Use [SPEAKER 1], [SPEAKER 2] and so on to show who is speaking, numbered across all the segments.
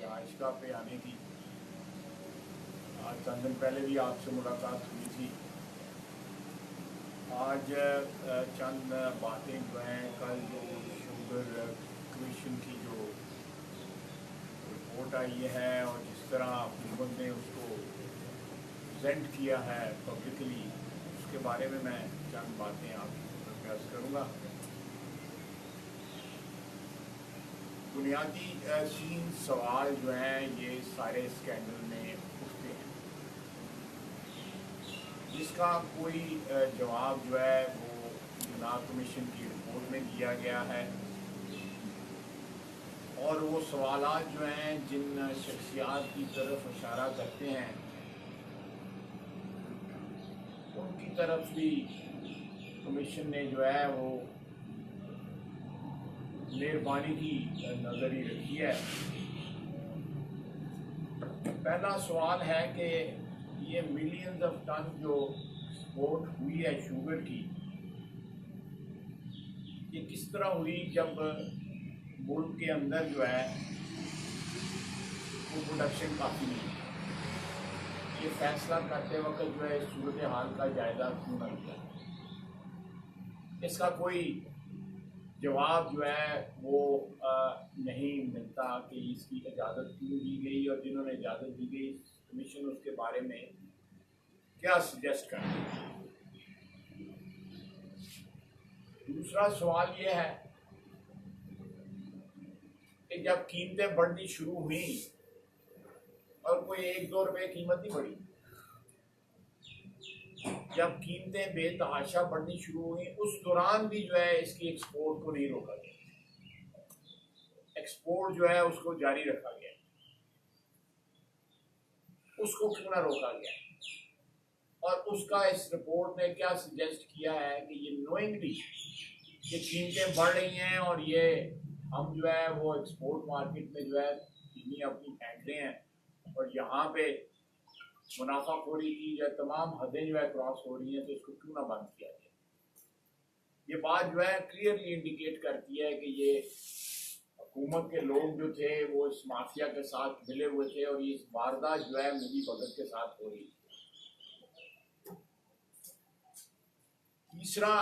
[SPEAKER 1] आइशा पे आने की। आज चंद दिन पहले भी आपसे मुलाकात हुई थी। आज चंद बातें जो हैं, कल जो शुगर कमीशन की जो रिपोर्ट आई है और जिस तरह हुकूमत ने उसको प्रेजेंट किया है पब्लिकली, उसके बारे में मैं चंद बातें आपको प्रयास करूँगा। बुनियादी 3 सवाल जो हैं ये सारे स्कैंडल में उठते हैं, जिसका कोई जवाब जो है वो जनाब कमीशन की रिपोर्ट में दिया गया है। और वो सवालात जो हैं जिन शख्सियात की तरफ इशारा करते हैं उनकी तरफ भी कमीशन ने जो है वो मेहरबानी की नज़र ही रखी है। पहला सवाल है कि ये मिलियंस ऑफ टन जो एक्सपोर्ट हुई है शुगर की, ये किस तरह हुई जब मुल्क के अंदर जो है वो प्रोडक्शन काफ़ी नहीं है। ये फैसला करते वक्त जो है सूरत हाल का जायज़ा क्यों न लिया। इसका कोई जवाब जो है वो नहीं मिलता कि इसकी इजाज़त क्यों दी गई और जिन्होंने इजाज़त दी गई कमीशन उसके बारे में क्या सजेस्ट कर रही है। दूसरा सवाल ये है कि जब कीमतें बढ़नी शुरू हुई और कोई 1-2 रुपये कीमत नहीं बढ़ी, जब कीमतें बेतहाशा बढ़नी शुरू हुई उस दौरान भी जो है इसकी एक्सपोर्ट को नहीं रोका गया। एक्सपोर्ट जो है उसको जारी रखा गया। उसको क्यों ना रोका गया? और उसका इस रिपोर्ट ने क्या सजेस्ट किया है कि ये नोइंगली ये कीमतें बढ़ रही हैं और ये हम जो है वो एक्सपोर्ट मार्केट में जो है चीनी अपनी फेंक रहे हैं और यहाँ पे मुनाफाखोरी की जो तमाम हदें जो है क्रॉस हो रही हैं, तो इसको क्यों ना बंद किया जाए। ये बात जो है क्लियरली इंडिकेट करती है कि ये हुकूमत के लोग जो थे वो इस माफिया के साथ मिले हुए थे और ये इस वारदात जो है मिली भगत के साथ हो रही। तीसरा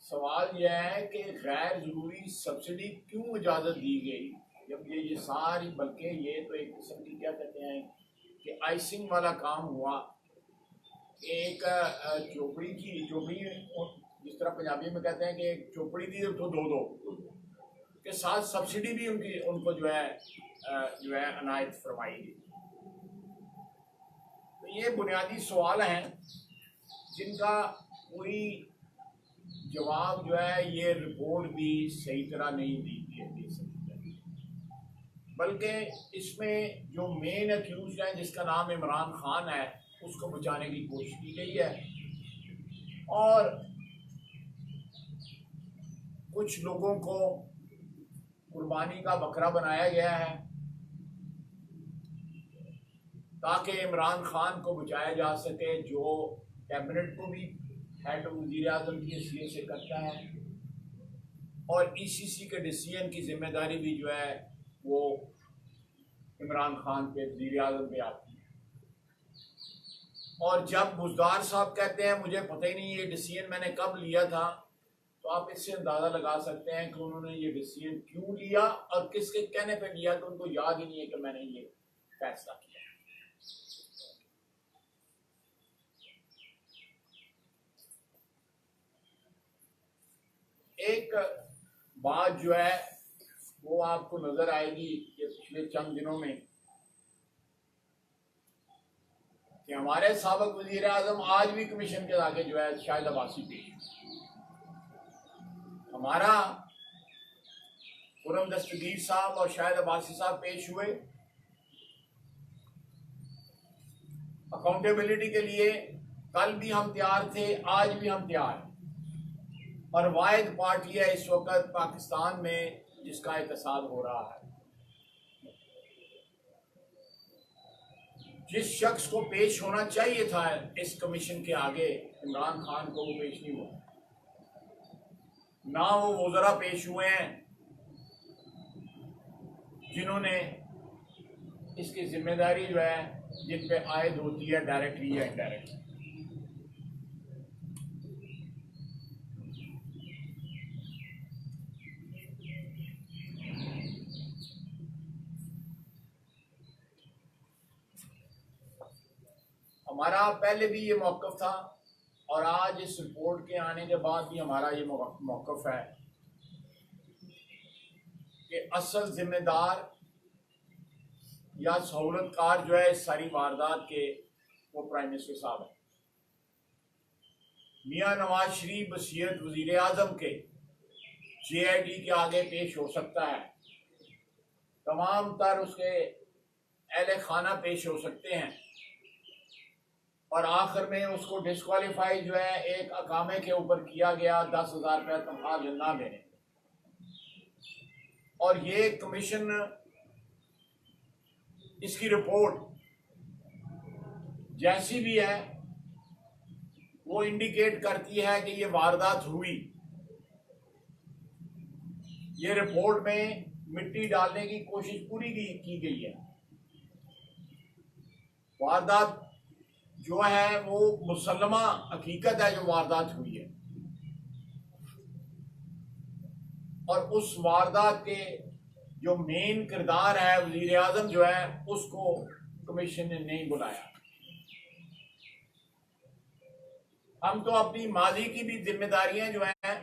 [SPEAKER 1] सवाल यह है कि गैर ज़रूरी सब्सिडी क्यों इजाज़त दी गई, जब ये सारी, बल्कि ये तो एक किस्म की क्या कहते हैं कि आइसिंग वाला काम हुआ। एक चोपड़ी जिस तरह पंजाबी में कहते हैं कि एक चोपड़ी दी तो दो के साथ सब्सिडी भी उनको जो है अनायत फरमाई गई। तो ये बुनियादी सवाल हैं जिनका कोई जवाब जो है ये रिपोर्ट भी सही तरह नहीं दे सकती, बल्कि इसमें जो मेन अक्यूज है जिसका नाम इमरान खान है उसको बचाने की कोशिश की गई है और कुछ लोगों को कुर्बानी का बकरा बनाया गया है ताकि इमरान खान को बचाया जा सके, जो कैबिनेट को भी हेड वज़ीर आज़म की हैसियत से करता है और ईसीसी के डिसीजन की जिम्मेदारी भी जो है वो इमरान खान पे, वज़ीर आज़म पे आती है। और जब बुज़दार साहब कहते हैं मुझे पता ही नहीं ये डिसीजन मैंने कब लिया था, तो आप इससे अंदाज़ा लगा सकते हैं कि उन्होंने ये डिसीजन क्यों लिया और किसके कहने पे लिया, तो उनको याद ही नहीं है कि मैंने ये फैसला किया। एक बात जो है वो आपको नजर आएगी कि पिछले चंद दिनों में कि हमारे साबिक वज़ीर आज़म आज भी कमीशन के आगे जो है शाहिद अब्बासी पेश, हमारा खुर्रम दस्तगीर साहब और शाहिद अब्बासी साहब पेश हुए अकाउंटेबिलिटी के लिए। कल भी हम तैयार थे, आज भी हम तैयार हैं और वाहिद पार्टी है इस वक्त पाकिस्तान में जिसका एहतसाब हो रहा है। जिस शख्स को पेश होना चाहिए था इस कमीशन के आगे, इमरान खान को, वो पेश नहीं हुआ। ना वो वज़रा पेश हुए हैं जिन्होंने इसकी जिम्मेदारी जो है जिन पे आयद होती है डायरेक्टली या इनडायरेक्टली। हमारा पहले भी ये मौक़िफ़ था और आज इस रिपोर्ट के आने के बाद भी हमारा ये मौक़िफ़ है कि असल जिम्मेदार या सहूलतकार जो है इस सारी वारदात के वो प्राइम मिनिस्टर साहब हैं। मियाँ नवाज शरीफ बसीरत वज़ीर आज़म के JID के आगे पेश हो सकता है, तमाम तर उसके अहले खाना पेश हो सकते हैं और आखिर में उसको डिस्क्वालीफाई जो है एक अकामे के ऊपर किया गया 10,000 रुपया तनख्वाह ना देने। और ये कमीशन इसकी रिपोर्ट जैसी भी है वो इंडिकेट करती है कि ये वारदात हुई। ये रिपोर्ट में मिट्टी डालने की कोशिश पूरी की गई है। वारदात जो है वो मुसल्लमा हकीकत है जो वारदात हुई है और उस वारदात के जो मेन किरदार है वज़ीर आज़म जो है उसको कमीशन ने नहीं बुलाया। हम तो अपनी माजी की भी जिम्मेदारियां जो हैं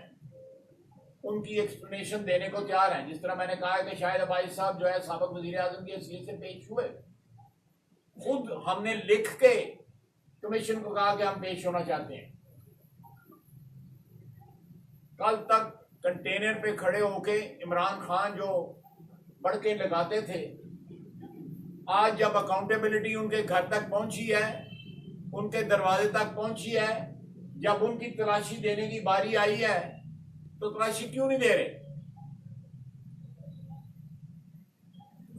[SPEAKER 1] उनकी एक्सप्लेनेशन देने को तैयार हैं। जिस तरह मैंने कहा कि शाहिद अब्बासी साहब जो है साबिक़ वज़ीर आज़म की हैसियत से पेश हुए, खुद हमने लिख के कमीशन को कहा कि हम पेश होना चाहते हैं। कल तक कंटेनर पे खड़े होके इमरान खान जो बड़के लगाते थे, आज जब अकाउंटेबिलिटी उनके घर तक पहुंची है, उनके दरवाजे तक पहुंची है, जब उनकी तलाशी देने की बारी आई है तो तलाशी क्यों नहीं दे रहे?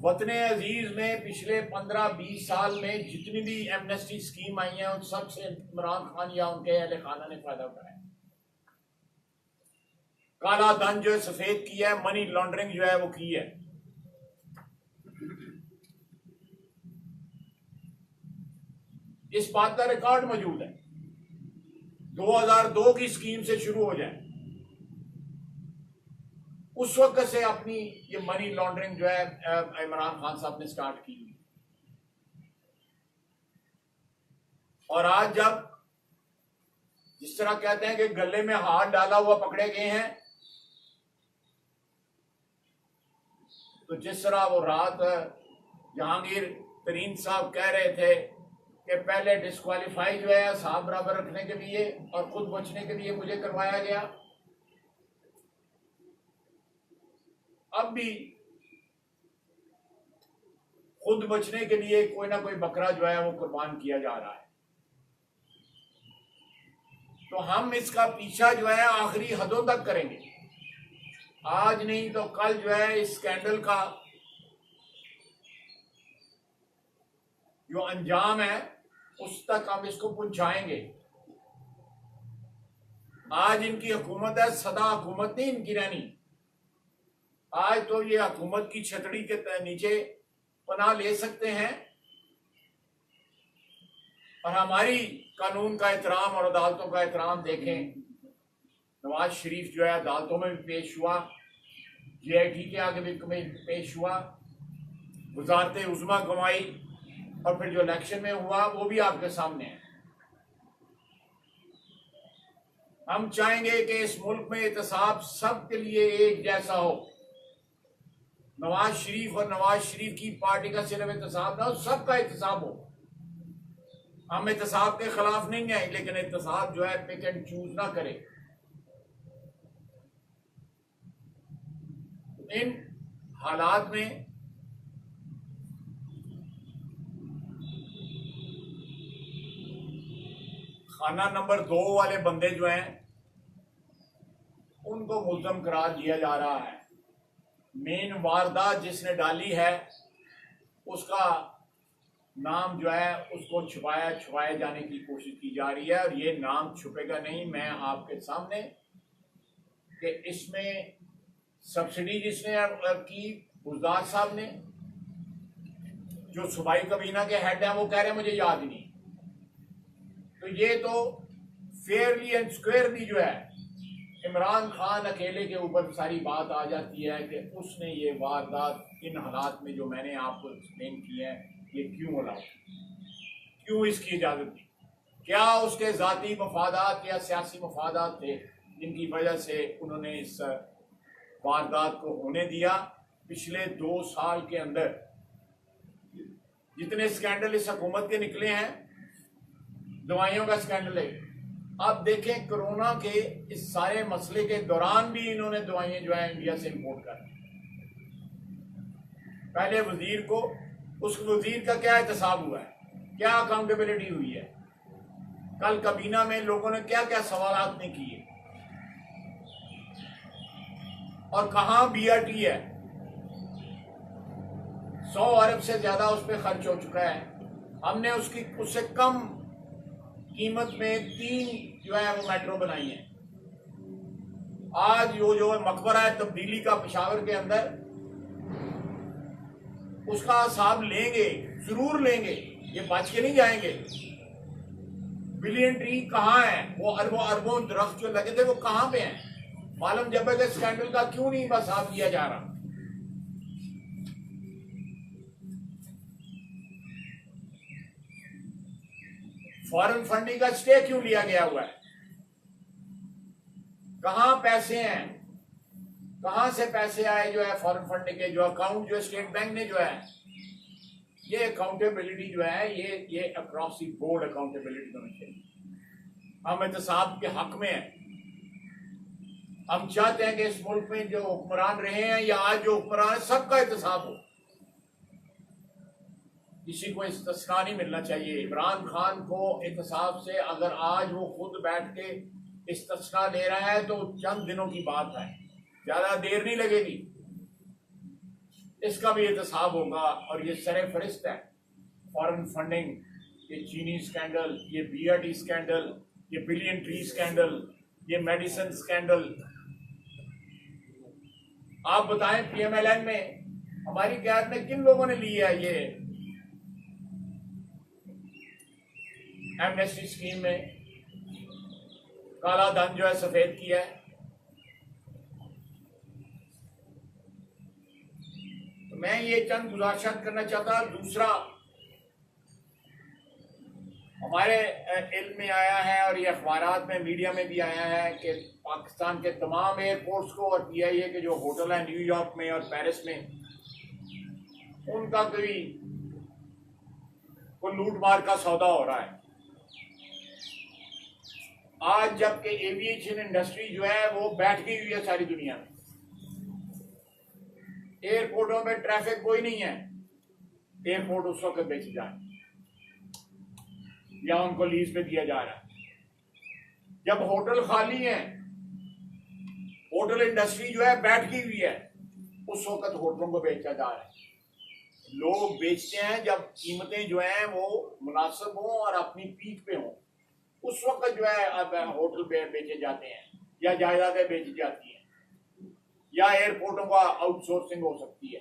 [SPEAKER 1] वतने अजीज में पिछले 15-20 साल में जितनी भी एमनेस्टी स्कीम आई है उन सब से इमरान खान या उनके अहले खाना ने फायदा उठाया। काला धन जो है सफेद किया है, मनी लॉन्ड्रिंग जो है वो की है। इस बात का रिकॉर्ड मौजूद है। 2002 की स्कीम से शुरू हो जाए, उस वक्त से अपनी ये मनी लॉन्ड्रिंग जो है इमरान खान साहब ने स्टार्ट की हुई। और आज जब जिस तरह कहते हैं कि गले में हाथ डाला हुआ पकड़े गए हैं, तो जिस तरह वो रात जहांगीर तरीन साहब कह रहे थे कि पहले डिस्क्वालीफाई जो है साहब बराबर रखने के लिए और खुद बचने के लिए मुझे करवाया गया, अब भी खुद बचने के लिए कोई ना कोई बकरा जो है वो कुर्बान किया जा रहा है। तो हम इसका पीछा जो है आखिरी हदों तक करेंगे। आज नहीं तो कल जो है इस स्कैंडल का जो अंजाम है उस तक हम इसको पहुंचाएंगे। आज इनकी हुकूमत है, सदा हुकूमत नहीं इनकी रहनी। आज तो ये हुकूमत की छतरी के नीचे पनाह ले सकते हैं और हमारी कानून का एहतराम और अदालतों का एहतराम देखें। नवाज शरीफ जो है अदालतों में भी पेश हुआ, JID के आगे भी पेश हुआ, वजारत उज़्मा गंवाई और फिर जो इलेक्शन में हुआ वो भी आपके सामने है। हम चाहेंगे कि इस मुल्क में एहतसाब सबके लिए एक जैसा हो। नवाज शरीफ और नवाज शरीफ की पार्टी का सिर्फ एहतसाब ना हो, सबका एहतसाब हो। हम एहतसाब के खिलाफ नहीं है, लेकिन एहतसाब जो है पिक एंड चूज ना करे। इन हालात में खाना नंबर 2 वाले बंदे जो हैं उनको मुल्ज़म करार दिया जा रहा है। मेन वारदात जिसने डाली है उसका नाम जो है उसको छुपाए जाने की कोशिश की जा रही है और ये नाम छुपेगा नहीं। मैं आपके सामने कि इसमें सब्सिडी जिसने की बुजदार साहब ने, जो सूबाई कबीना के हेड हैं वो कह रहे हैं मुझे याद ही नहीं। तो ये तो फेयरली एंड स्क्वेयरली जो है इमरान खान अकेले के ऊपर सारी बात आ जाती है कि उसने ये वारदात इन हालात में जो मैंने आपको एक्सप्लेन किया है ये क्यों अलाउ, क्यों इसकी इजाज़त दी, क्या उसके ज़ाती मफादात या सियासी मफादात थे जिनकी वजह से उन्होंने इस वारदात को होने दिया। पिछले 2 साल के अंदर जितने स्कैंडल इस हुकूमत के निकले हैं, दवाइयों का स्कैंडल है, आप देखें कोरोना के इस सारे मसले के दौरान भी इन्होंने दवाइयां जो है इंडिया से इंपोर्ट कर, पहले वजीर को, उस वजीर का क्या एहतसाब हुआ है, क्या अकाउंटेबिलिटी हुई है, कल कबीना में लोगों ने क्या क्या सवाल नहीं किए, और कहां BRT है, 100 अरब से ज्यादा उस पर खर्च हो चुका है। हमने उससे कम कीमत में 3 जो है वो मेट्रो बनाई है। आज जो मकबरा है तब्दीली का पेशावर के अंदर, उसका हिसाब लेंगे, जरूर लेंगे, ये बच के नहीं जाएंगे। बिलियन ट्री कहाँ है, वो अरबों दरख्त जो लगे थे वो कहाँ पे हैं? मालूम जब के स्कैंडल का क्यों नहीं बस साफ किया जा रहा? फॉरेन फंडिंग का स्टे क्यों लिया गया हुआ है? कहां पैसे हैं, कहां से पैसे आए जो है फॉरेन फंडिंग के? जो अकाउंट जो स्टेट बैंक ने जो है, ये अकाउंटेबिलिटी जो है ये अक्रॉस द बोर्ड अकाउंटेबिलिटी होनी चाहिए। हम एहतसाब के हक में हैं। हम चाहते हैं कि इस मुल्क में जो हुक्मरान रहे हैं या आज जो हुक्मरान है सबका एहतसाब हो, किसी को इस्तिस्ना नहीं मिलना चाहिए। इमरान खान को एहतसाब से अगर आज वो खुद बैठ के इस्तिस्ना ले रहा है तो चंद दिनों की बात है, ज्यादा देर नहीं लगेगी, इसका भी एहतसाब होगा। और ये सरे फरिश्त है, फॉरेन फंडिंग, ये चीनी स्कैंडल, ये BRT स्कैंडल, ये बिलियन ट्री स्कैंडल, ये मेडिसिन स्कैंडल। आप बताएं PMLN में हमारी क़यादत में किन लोगों ने ली है ये एमनेस्टी स्कीम में काला धन जो है सफेद किया है? तो मैं ये चंद गुजारिशात करना चाहता। दूसरा, हमारे इल्म में आया है और ये अखबारात में मीडिया में भी आया है कि पाकिस्तान के तमाम एयरपोर्ट्स को और PIA के जो होटल हैं न्यूयॉर्क में और पेरिस में, उनका कोई लूट मार का सौदा हो रहा है। आज जबकि एविएशन इंडस्ट्री जो है वो बैठ गई हुई है सारी दुनिया में, एयरपोर्टों में ट्रैफिक कोई नहीं है, एयरपोर्ट उस वक्त बेचे जाए या उनको लीज पे दिया जा रहा है। जब होटल खाली हैं, होटल इंडस्ट्री जो है बैठ गई हुई है, उस वक्त होटलों को बेचा जा रहा है। लोग बेचते हैं जब कीमतें जो हैं वो मुनासिब हों और अपनी पीक पे हों, उस वक्त जो है अब होटल बेचे जाते हैं या जायदादें बेची जाती हैं या एयरपोर्टों का आउटसोर्सिंग हो सकती है।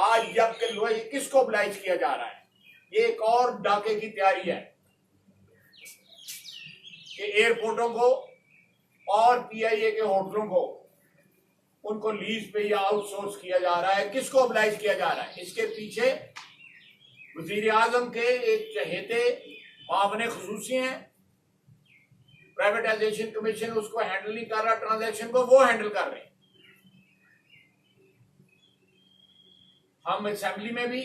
[SPEAKER 1] आज जबकि लोग किसको ऑब्लाइज किया जा रहा है, ये एक और डाके की तैयारी है कि एयरपोर्टों को और PIA के होटलों को उनको लीज पे या आउटसोर्स किया जा रहा है। किसको ऑब्लाइज किया जा रहा है? इसके पीछे वजीर आजम के एक चहेते मामले खुसूसी हैं, प्राइवेटाइजेशन कमीशन उसको हैंडल नहीं कर रहा, ट्रांजैक्शन को वो हैंडल कर रहे हैं। हम असेंबली में भी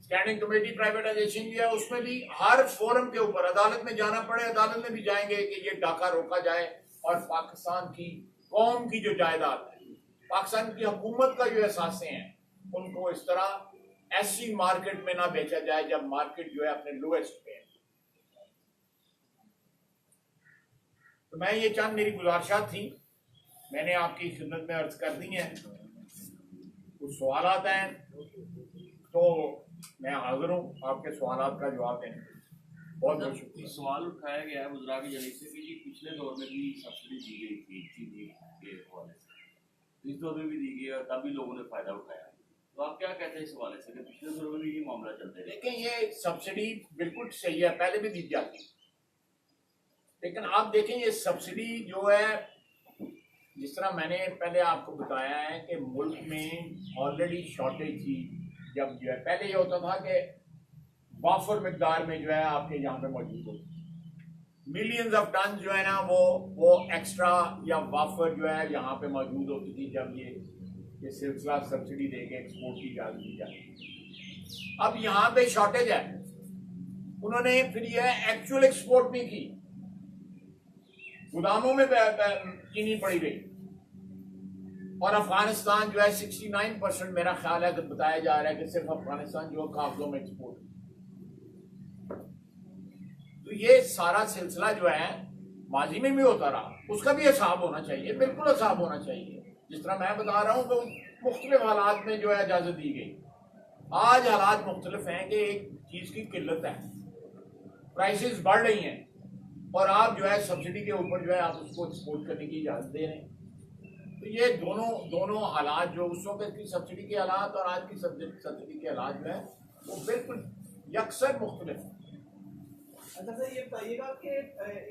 [SPEAKER 1] स्टैंडिंग कमेटी प्राइवेटाइजेशन की है, उसमें भी हर फोरम के ऊपर अदालत में जाना पड़े, अदालत में भी जाएंगे कि ये डाका रोका जाए और पाकिस्तान की कौम की जो जायदाद है, पाकिस्तान की हुकूमत का जो एहसासे हैं, उनको इस तरह ऐसी मार्केट में ना बेचा जाए जब मार्केट जो है अपने लोएस्ट पे है। तो मैं ये चंद मेरी गुजारिशात थी, मैंने आपकी खिदमत में अर्ज कर दी हैं। कुछ सवाल आते हैं तो मैं हाजिर हूँ आपके सवाल का जवाब देने। बहुत बहुत शुक्रिया।
[SPEAKER 2] सवाल उठाया गया है वज़रा की जानिब से कि पिछले दौर में भी सब्सिडी दी गई थी चीनी के हवाले से, इस दौर में भी दी गई और तभी लोगों ने फायदा उठाया। तो आप क्या कहते हैं इस हवाले से कि पिछले दौर में भी ये मामला चलते रहे?
[SPEAKER 1] लेकिन ये सब्सिडी बिल्कुल सही है, पहले भी दी जाती, लेकिन आप देखें ये सब्सिडी जो है, जिस तरह मैंने पहले आपको बताया है कि मुल्क में ऑलरेडी शॉर्टेज थी। जब जो है पहले ये होता था कि वाफर मिकदार में जो है आपके यहाँ पे मौजूद होती, मिलियंस ऑफ टन जो है ना वो एक्स्ट्रा या वाफर जो है यहाँ पे मौजूद होती थी जब ये सिलसिला सब्सिडी देके एक्सपोर्ट की इजाजत दी जाती। अब यहाँ पे शॉर्टेज है, उन्होंने फिर ये एक्चुअल एक्सपोर्ट नहीं की, गोदामों में चीनी पड़ी रही। और अफगानिस्तान जो है 69% मेरा ख्याल है कि बताया जा रहा है कि सिर्फ अफगानिस्तान जो कागजों में एक्सपोर्ट। तो ये सारा सिलसिला जो है माजी में भी होता रहा, उसका भी हिसाब होना चाहिए, बिल्कुल हिसाब होना चाहिए। जिस तरह मैं बता रहा हूँ कि मुख्तलिफ हालात में जो है इजाजत दी गई, आज हालात मुख्तलिफ हैं कि एक चीज़ की किल्लत है, प्राइसेस बढ़ रही हैं और आप जो है सब्सिडी के ऊपर जो है आप उसको एक्सपोर्ट करने की इजाज़त दे रहे हैं। तो ये दोनों हालात जो उस वक्त की सब्सिडी के हालात और आज की सब्सिडी के हालात जो है वो बिल्कुल यकसर मुख्तलिफ है।
[SPEAKER 3] अच्छा सर, ये बताइएगा कि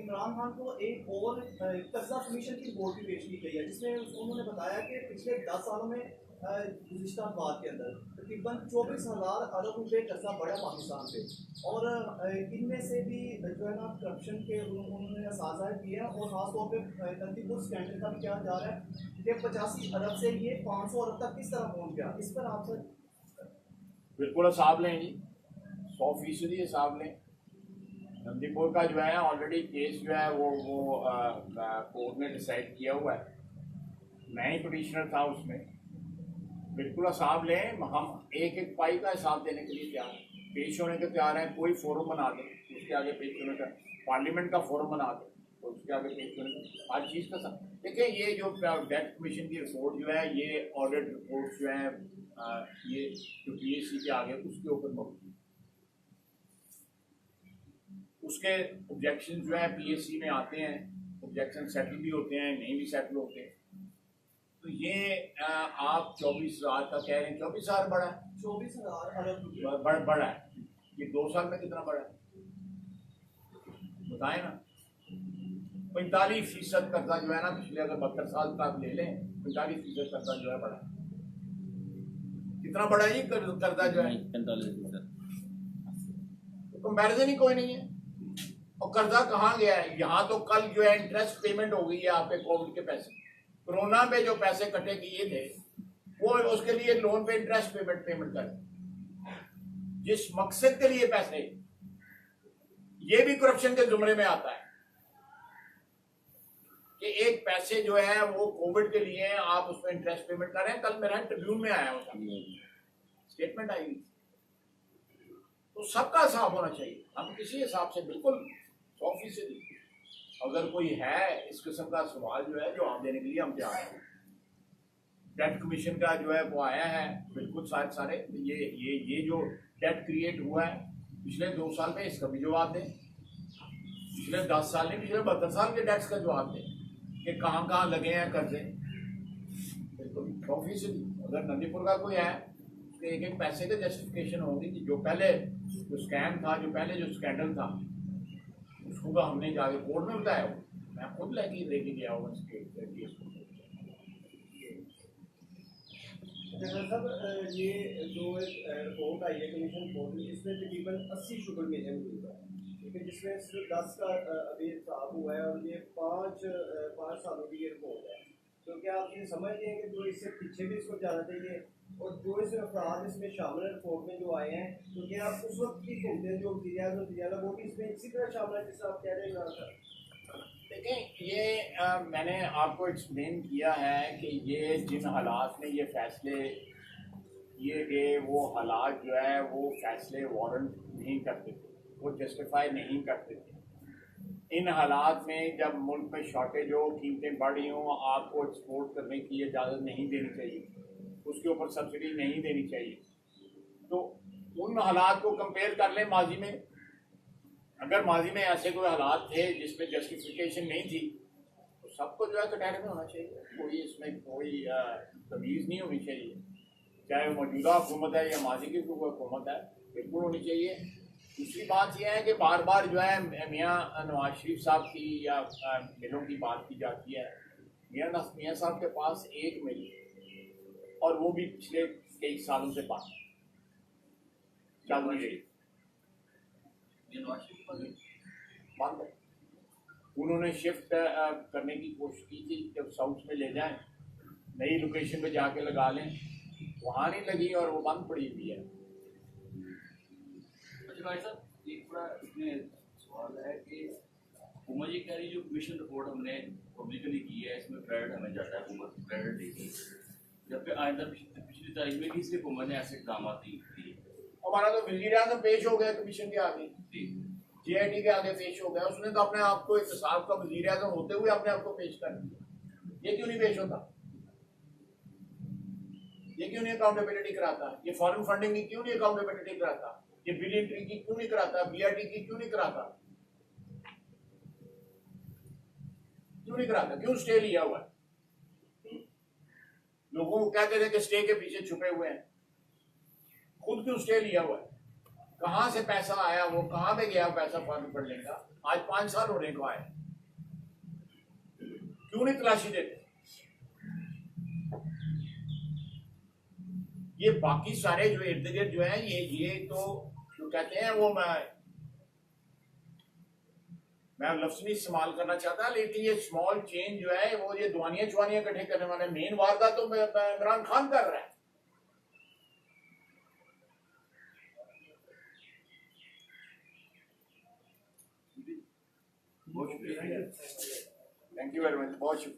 [SPEAKER 3] इमरान खान को एक और कर्जा कमीशन की रिपोर्ट भी पेश की गई है, जिसमें उन्होंने बताया कि पिछले 10 सालों में गुज़िश्ता अखबार के अंदर तकरीबन 24,000 अरब रुपये कर्जा बढ़ा पाकिस्तान पे, और इनमें से भी जो है ना करप्शन के उन्होंने असाज़ा किए हैं। और ख़ासतौर पर नंदीपुर स्कैंडल का भी कहा जा रहा है कि 85 अरब से ये 500 अरब तक किस तरह पहुँच गया, इस पर आप सर
[SPEAKER 1] बिल्कुल हिसाब लें जी, 100% हिसाब लें। नंदीपुर का जो है ऑलरेडी केस जो है वो कोर्ट ने डिसाइड किया हुआ है, मैं ही पिटिशनर था उसमें। बिल्कुल हिसाब लें, हम एक एक पाई का हिसाब देने के लिए तैयार हैं, पेश होने के तैयार हैं। कोई फोरम बना दें उसके आगे पेश होने का, पार्लियामेंट का फोरम बना दें तो उसके आगे पेश होने का, हर चीज़ का सब। देखिए ये जो डेथ कमीशन की रिपोर्ट जो है, ये ऑडिट रिपोर्ट जो है ये जो PAC के आगे उसके ऊपर मौजूद, उसके ऑब्जेक्शन जो है PAC में आते हैं, ऑब्जेक्शन सेटल भी होते हैं, नहीं भी सेटल होते। तो ये आप 24,000 का कह रहे हैं, 24,000 बढ़ा है,
[SPEAKER 3] 24,000 अरब रुपये
[SPEAKER 1] बढ़ा है। ये 2 साल में कितना बढ़ा है बताएं ना। 45% कर्जा जो है ना पिछले अगर 72 साल का आप ले लें, 45% कर्जा जो है बढ़ा है। कितना बढ़ा है ये कर्जा जो है?
[SPEAKER 2] 45%।
[SPEAKER 1] तो कंपैरिजन ही कोई नहीं है। और कर्जा कहाँ गया है? यहाँ तो कल जो है इंटरेस्ट पेमेंट हो गई है आपके कोविड के पैसे, कोरोना पे जो पैसे कटे किए थे वो उसके लिए लोन पे इंटरेस्ट पेमेंट करें, जिस मकसद के लिए पैसे, ये भी करप्शन के जुमरे में आता है कि एक पैसे जो है वो कोविड के लिए आप उसमें इंटरेस्ट पेमेंट कर रहे हैं। कल मेरा ट्रिब्यून में आया होता, स्टेटमेंट आई, तो सबका हिसाब होना चाहिए। हम किसी हिसाब से बिल्कुल 100%, अगर कोई है इस किस्म का सवाल जो है जवाब देने के लिए हम तैयार हैं। डेट कमीशन का जो है वो आया है, बिल्कुल सारे ये जो डेट क्रिएट हुआ है पिछले 2 साल में, इसका भी जवाब दें। पिछले 10 साल में, पिछले 72 साल के डेट्स का जवाब दें कि कहाँ लगे हैं कर्जे। बिल्कुल 100%। अगर नंदीपुर का कोई है उसके एक पैसे के जस्टिफिकेशन होंगी कि जो पहले जो स्कैम था, जो पहले जो स्कैंडल था, उसको तो हमने जाके कोर्ट में बताया, मैं खुद लेके गया हूँ इसके केस को।
[SPEAKER 3] सब ये जो एक रिपोर्ट आई है कमीशन रिपोर्ट में, इसमें तकरीबन 80 शुगर मिले हुए हैं, लेकिन जिसमें सिर्फ 10 का अभी हिसाब हुआ है, और ये 5 सालों की ये रिपोर्ट है। तो क्या आप ये समझते हैं कि जो इससे पीछे भी इसको जाना चाहिए, और जो इस अफराद इसमें शामिल रिपोर्ट में जो आए हैं, तो क्या आप उस वक्त की हुकूमतें जो वज़ीर वो भी इसमें इसी तरह शामिल है जिससे आप कह रहे हैं?
[SPEAKER 1] देखें, ये मैंने आपको एक्सप्लेन किया है कि ये जिन हालात में ये फैसले किए गए, वो हालात जो है वो फैसले वारंट नहीं करते थे, वो जस्टिफाई नहीं करते थे। इन हालात में जब मुल्क में शॉर्टेज हो, कीमतें बढ़ रही हों, आपको एक्सपोर्ट करने की इजाज़त नहीं देनी चाहिए, उसके ऊपर सब्सिडी नहीं देनी चाहिए। तो उन हालात को कंपेयर कर लें माजी में। अगर माजी में ऐसे कोई हालात थे जिसमें जस्टिफिकेशन नहीं थी, तो सबको जो है कटहरे में होना चाहिए, कोई इसमें कोई तमीज़ नहीं होनी चाहिए। चाहे वो मौजूदा हुकूमत है या माजी की हुकूमत है, बिल्कुल होनी चाहिए। दूसरी बात यह है कि बार बार जो है मियाँ नवाज शरीफ साहब की या मिलों की बात की जाती है। मियाँ साहब के पास एक मिल और वो भी पिछले कई सालों से बंद चल नहीं रही, बंद है। उन्होंने शिफ्ट करने की कोशिश की थी, जब साउथ में ले जाएं, नई लोकेशन पे जाके लगा लें, वहाँ नहीं लगी और वो बंद पड़ी हुई है।
[SPEAKER 2] अच्छा भाई साहब, एक बड़ा इसमें सवाल है कि हुकूमत ये कह रही जो कमीशन रिपोर्ट हमने पब्लिकली की है, इसमें क्रेडिट हमें जाता है, हुकूमत क्रेडिट देगी, जबकि आइंदा पिछली तारीख में भी इसलिए हुकूमत ने ऐसे इकदाम किए।
[SPEAKER 1] हमारा तो वज़ीर आज़म पेश हो गया कमीशन के आगे, JIT के आगे पेश हो गया। उसने तो अपने आप को इत्तेसाब का वज़ीर आज़म होते हुए अपने आप को पेश कर दिया। ये क्यों नहीं पेश होता? ये क्यों नहीं अकाउंटेबिलिटी कराता? ये फॉरेन फंडिंग की क्यों नहीं अकाउंटेबिलिटी कराता? ये बिल एंट्री की क्यों नहीं कराता? BRT की क्यों नहीं कराता? क्यों नहीं कराता? क्यों स्टे लिया हुआ है? लोगों को कहते थे कि स्टे के पीछे छुपे हुए हैं, खुद क्यों स्टे लिया हुआ है? कहां से पैसा आया, वो कहां पे गया पैसा फॉरेन फंडिंग का? आज 5 साल होने को आए, क्यों नहीं तलाशी देते? ये बाकी सारे जो इर्द गिर्द जो है, ये तो जो कहते हैं वो मैं लफ्ज नहीं इस्तेमाल करना चाहता, लेकिन ये स्मॉल चेंज जो है, वो ये दुआनियां चुआनियां इकट्ठे करने वाले, मेन वारदात तो इमरान खान कर रहा है।
[SPEAKER 2] बहुत शुक्रिया।
[SPEAKER 1] थैंक यू वेरी मच, बहुत शुक्रिया।